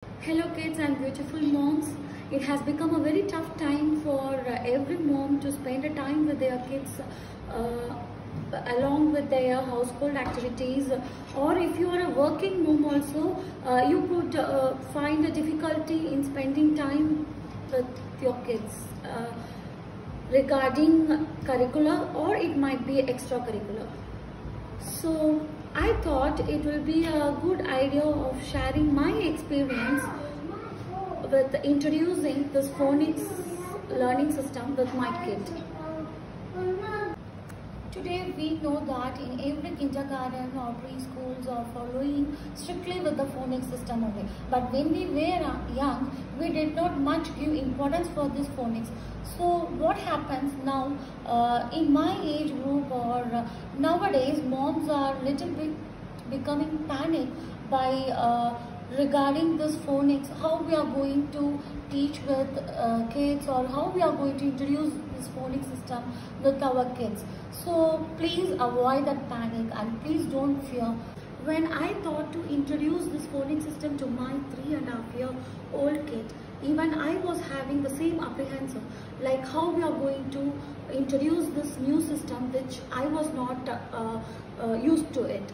Hello kids and beautiful moms. It has become a very tough time for every mom to spend a time with their kids uh, along with their household activities, or if you are a working mom also, you could find a difficulty in spending time with your kids regarding curricular, or it might be extracurricular. So I thought it will be a good idea of sharing my experience with introducing this phonics learning system with my kid. Today we know that in every kindergarten or preschools are following strictly with the phonics system only. But when we were young, we did not much give importance for this phonics. So what happens now in my age group, or nowadays moms are little bit becoming panic by regarding this phonics, how we are going to teach with kids, or how we are going to introduce this phonics system with our kids. So please avoid that panic and please don't fear. When I thought to introduce this phonics system to my 3.5-year-old kid, even I was having the same apprehension, like how we are going to introduce this new system which I was not used to it.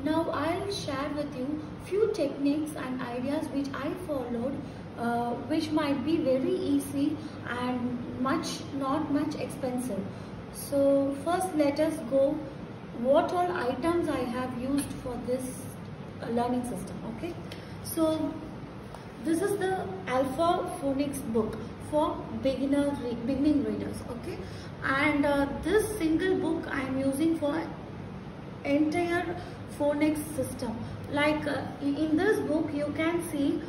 Now I'll share with you few techniques and ideas which I followed, which might be very easy and not much expensive. So first let us go what all items I have used for this learning system. Okay, so this is the Alpha Phonics book for beginning readers. Okay, and this single book I am using for entire phonics system. Like in this book you can see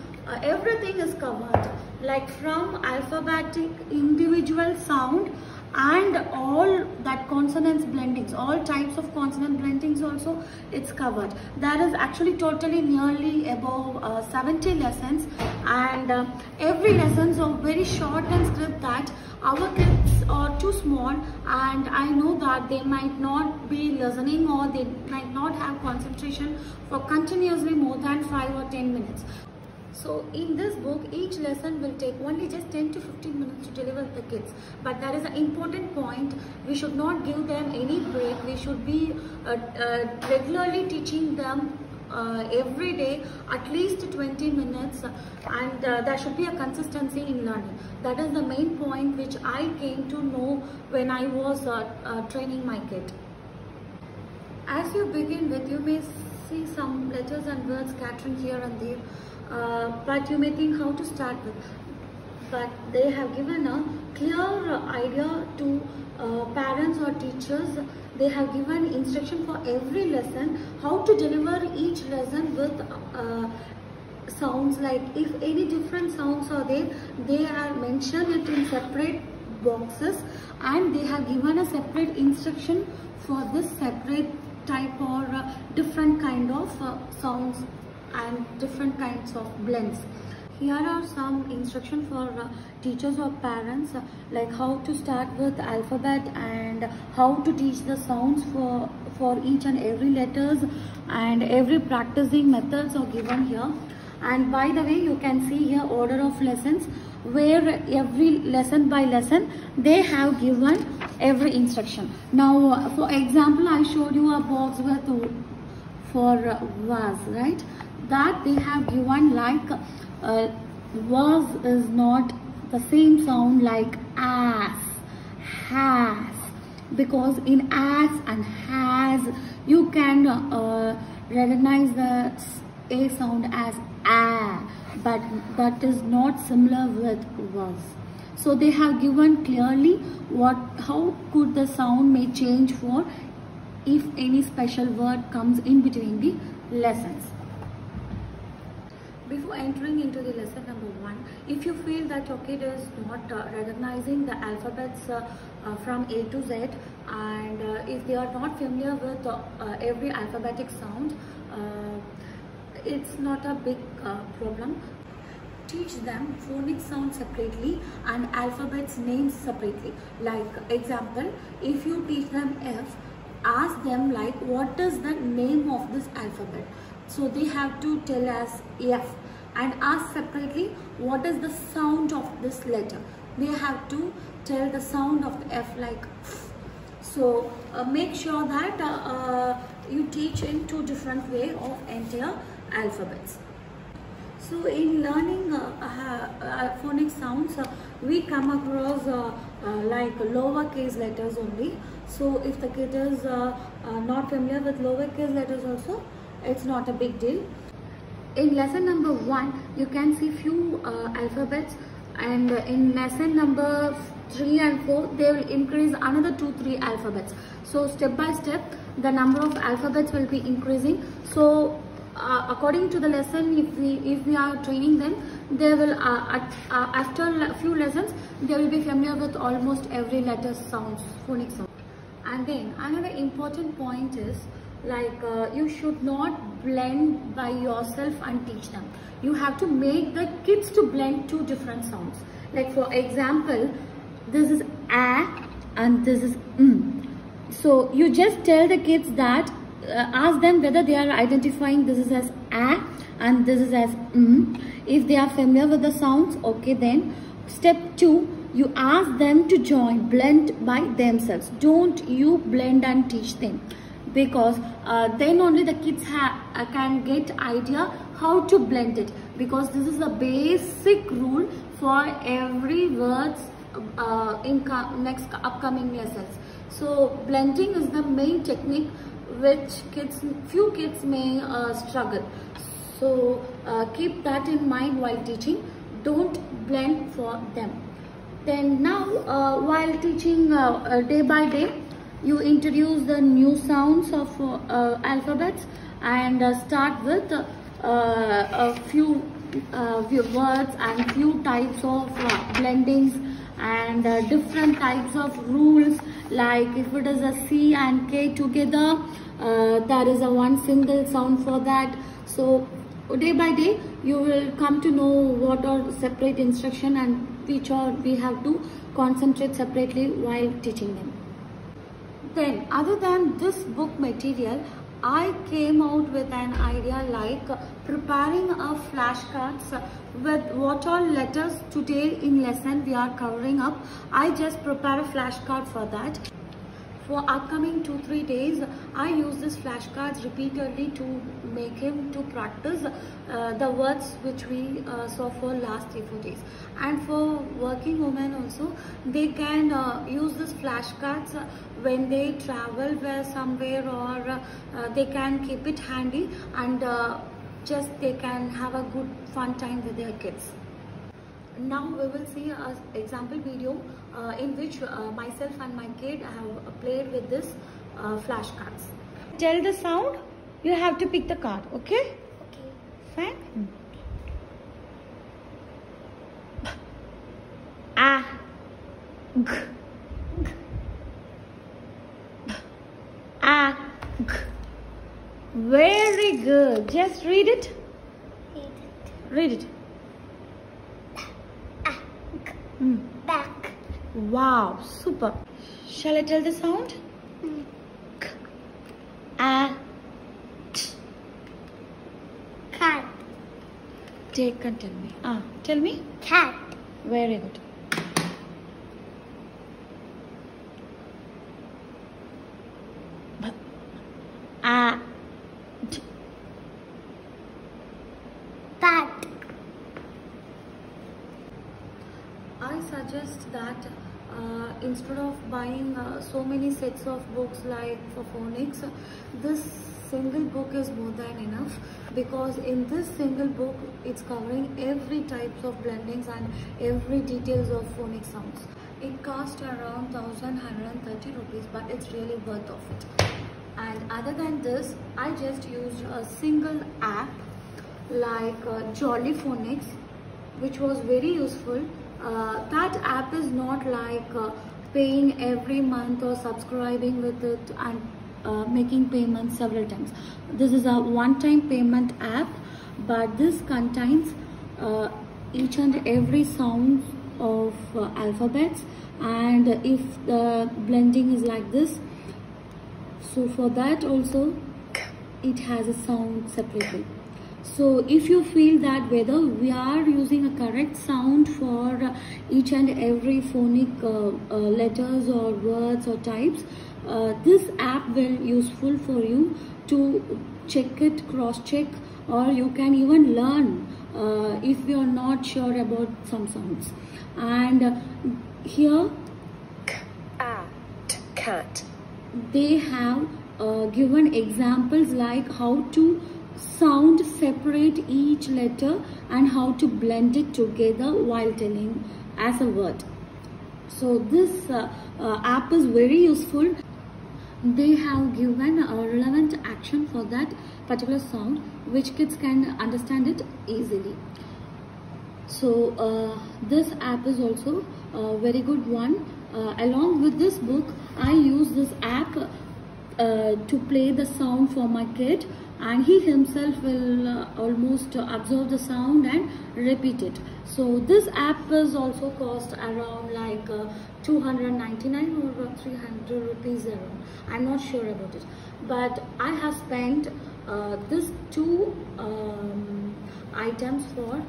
everything is covered, like from alphabetic individual sound and all that consonants blendings, all types of consonant blendings also it's covered. That is actually totally nearly above 70 lessons, and every lessons are very short and script that our kids are too small, and I know that they might not be listening or they might not have concentration for continuously more than 5 or 10 minutes. So in this book, each lesson will take only just 10 to 15 minutes to deliver the kids. But that is an important point. We should not give them any break. We should be regularly teaching them every day at least 20 minutes, and there should be a consistency in learning. That is the main point which I came to know when I was training my kid. As you begin with, you may see some letters and words scattering here and there. But you may think how to start with, but they have given a clear idea to parents or teachers. They have given instruction for every lesson, how to deliver each lesson with sounds. Like if any different sounds are there, they are mentioned it in separate boxes, and they have given a separate instruction for this separate type or different kind of sounds and different kinds of blends. Here are some instructions for teachers or parents, like how to start with alphabet and how to teach the sounds for each and every letters, and every practicing methods are given here. And by the way, you can see here order of lessons, where every lesson by lesson they have given every instruction. Now for example, I showed you a box with for was, right? That they have given like was is not the same sound like as, has, because in as and has you can recognize the a sound as a, but that is not similar with was. So they have given clearly how could the sound may change for if any special word comes in between the lessons. Before entering into the lesson number 1, if you feel that your kid is not recognizing the alphabets from A to Z, and if they are not familiar with every alphabetic sound, it's not a big problem. Teach them phonic sounds separately and alphabets names separately. Like example, if you teach them F, ask them like what is the name of this alphabet. So they have to tell us F. and ask separately what is the sound of this letter. They have to tell the sound of the F, like so. Make sure that you teach in two different way of entire alphabets. So in learning phonic sounds, we come across like lowercase letters only. So if the kid is not familiar with lowercase letters also, it's not a big deal. In lesson number 1, you can see few alphabets, and in lesson number 3 and 4, they will increase another 2-3 alphabets. So step by step, the number of alphabets will be increasing. So according to the lesson, if we are training them, they will after a few lessons, they will be familiar with almost every letter sounds, phonic sound. And then another important point is, like you should not blend by yourself and teach them. You have to make the kids to blend two different sounds. Like for example, this is a and this is So you just tell the kids that, ask them whether they are identifying this is as a and this is as If they are familiar with the sounds, okay, then step 2, you ask them to join, blend by themselves. Don't you blend and teach them, because then only the kids can get idea how to blend it, because this is a basic rule for every words in next upcoming lessons. So blending is the main technique which few kids may struggle. So keep that in mind while teaching. Don't blend for them. Then now while teaching day by day, you introduce the new sounds of alphabets, and start with a few words and few types of blendings, and different types of rules. Like if it is a C and K together, there is a one single sound for that. So day by day you will come to know what are separate instruction and which are we have to concentrate separately while teaching them. Then other than this book material, I came out with an idea like preparing a flashcards with what all letters today in lesson we are covering up. I just prepare a flashcard for that. For upcoming 2-3 days, I use this flashcards repeatedly to make him to practice the words which we saw for last 3-4 days. And for working women also, they can use this flashcards when they travel somewhere, or they can keep it handy, and just they can have a good fun time with their kids. Now we will see an example video in which myself and my kid have played with this flashcards. Tell the sound, you have to pick the card, okay? Okay. Fine. A, G, A, G. Very good. Just read it. Read it. Back. Wow, super. Shall I tell the sound? K, A, T. Cat. Take and tell me. Tell me. Cat. Very good. A, T. Bat. I suggest that instead of buying so many sets of books like for phonics, this single book is more than enough, because in this single book it's covering every types of blendings and every details of phonic sounds. It costs around 1,130 rupees, but it's really worth of it. And other than this, I just used a single app like Jolly Phonics, which was very useful. That app is not like paying every month or subscribing with it and making payments several times. This is a one-time payment app, but this contains each and every sound of alphabets, and if the blending is like this, so for that also it has a sound separately. So if you feel that whether we are using a correct sound for each and every phonic letters or words or types, this app will useful for you to check it, cross check, or you can even learn if you are not sure about some sounds. And here cat. They have given examples like how to sound separate each letter and how to blend it together while telling as a word. So this app is very useful. They have given a relevant action for that particular sound which kids can understand it easily. So this app is also a very good one. Along with this book, I use this app to play the sound for my kid, and he himself will almost observe the sound and repeat it. So this app is also cost around like 299 or 300 rupees around. I'm not sure about it, but I have spent these two items for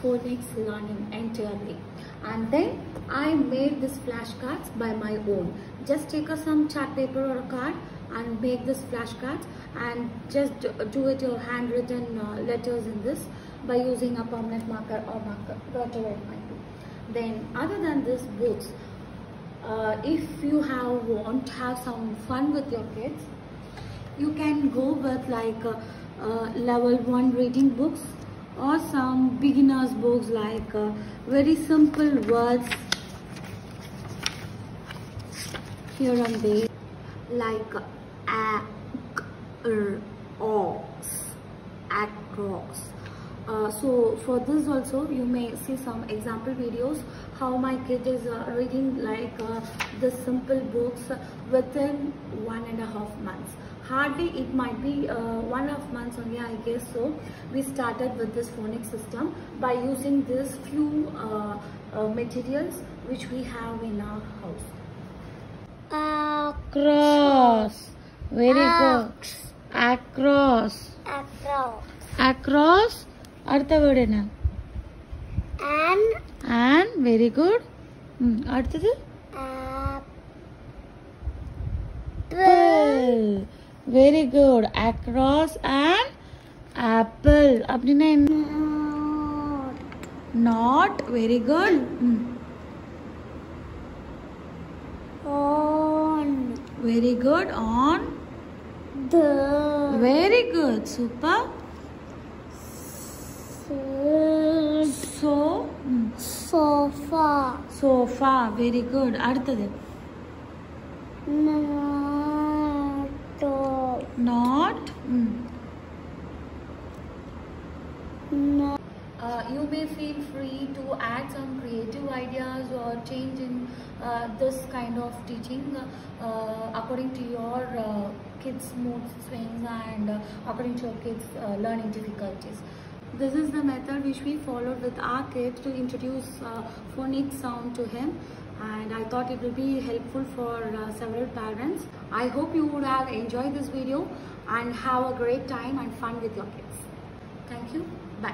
phonics learning entirely. And then I made these flashcards by my own. Just take some chart paper or a card and make this flashcards, and just do it your handwritten letters in this by using a permanent marker or marker, whatever it might be. Then other than this books, if you want to have some fun with your kids, you can go with like level 1 reading books or some beginners books like very simple words here and there, like across. So for this also you may see some example videos how my kid is reading like the simple books within 1.5 months. Hardly, it might be 1.5 months only, I guess. So we started with this phonic system by using this few materials which we have in our house. Across. Very good. Across. Across. Artha word ena? And. Very good. Arthadu? Apple. Very good. Across and apple. Apne not. Very good. On. Very good. On. The. Very good. Super. So. Sofa. Sofa. Very good. Arthadu? Not. No. You may feel free to add some creative ideas or change in this kind of teaching according to your kids' mood swings and according to your kids' learning difficulties. This is the method which we followed with our kid to introduce phonic sound to him, and I thought it will be helpful for several parents. I hope you would have enjoyed this video and have a great time and fun with your kids. Thank you. Bye.